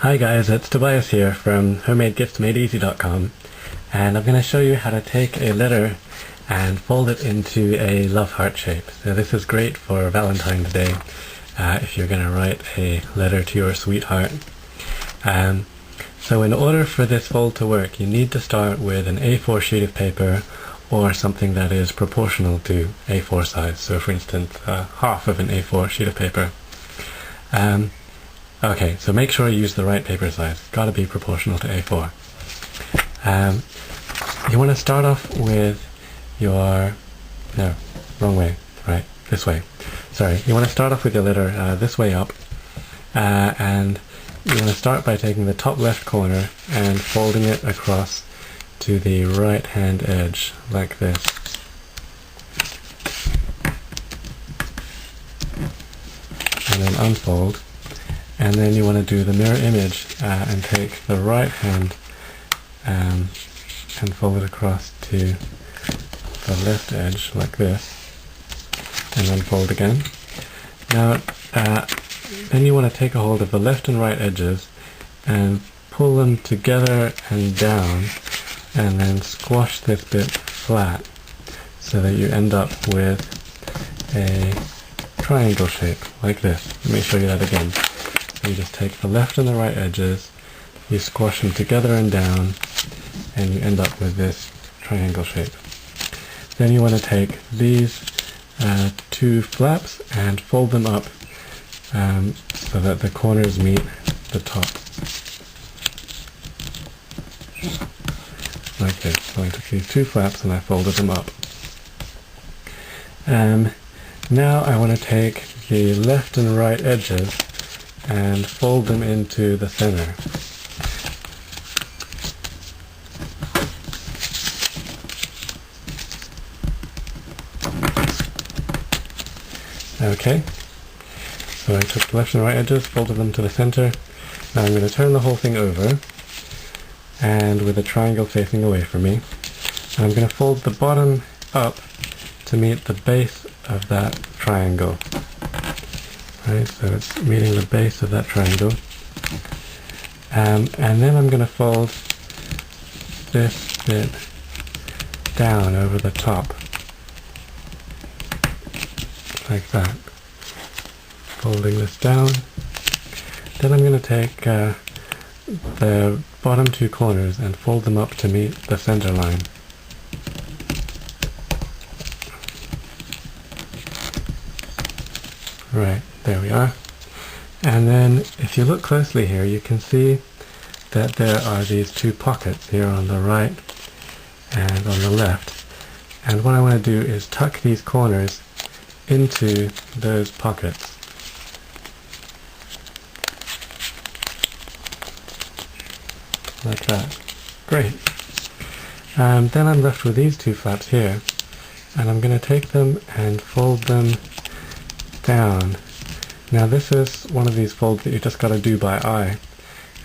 Hi guys, it's Tobias here from HomemadeGiftsMadeEasy.com, and I'm going to show you how to take a letter and fold it into a love heart shape. So this is great for Valentine's Day if you're going to write a letter to your sweetheart. So in order for this fold to work, you need to start with an A4 sheet of paper or something that is proportional to A4 size. So for instance, half of an A4 sheet of paper. Okay, so make sure you use the right paper size. It's got to be proportional to A4. You want to start off with your... No, wrong way. Right, this way. Sorry, you want to start off with your letter this way up. And you want to start by taking the top left corner and folding it across to the right hand edge, like this. And then unfold. And then you want to do the mirror image and take the right hand and fold it across to the left edge like this, and then fold again. Now then you want to take a hold of the left and right edges and pull them together and down, and then squash this bit flat so that you end up with a triangle shape like this. Let me show you that again. You just take the left and the right edges, you squash them together and down, and you end up with this triangle shape. Then you want to take these two flaps and fold them up so that the corners meet the top. Like this. So I took these two flaps and I folded them up. Now I want to take the left and right edges and fold them into the center. Okay, so I took the left and right edges, folded them to the center. Now I'm going to turn the whole thing over, and with a triangle facing away from me, and I'm going to fold the bottom up to meet the base of that triangle. Right, so it's meeting the base of that triangle. And then I'm going to fold this bit down over the top. Like that. Folding this down. Then I'm going to take the bottom two corners and fold them up to meet the center line. Right, there we are. And then if you look closely here, you can see that there are these two pockets here on the right and on the left. And what I want to do is tuck these corners into those pockets. Like that. Great. Then I'm left with these two flaps here, and I'm going to take them and fold them down. Now this is one of these folds that you just got to do by eye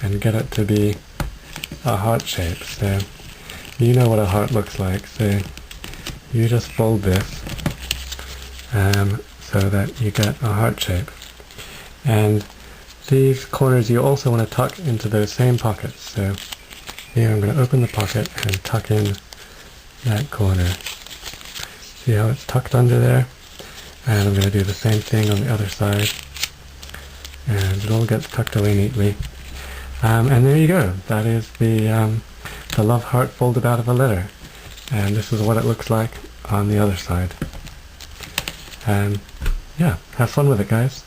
and get it to be a heart shape. So you know what a heart looks like, so you just fold this so that you get a heart shape. And these corners you also want to tuck into those same pockets. So here I'm going to open the pocket and tuck in that corner. See how it's tucked under there? And I'm going to do the same thing on the other side, and it all gets tucked away neatly. And there you go. That is the love heart folded out of a letter, and this is what it looks like on the other side. And yeah, have fun with it, guys.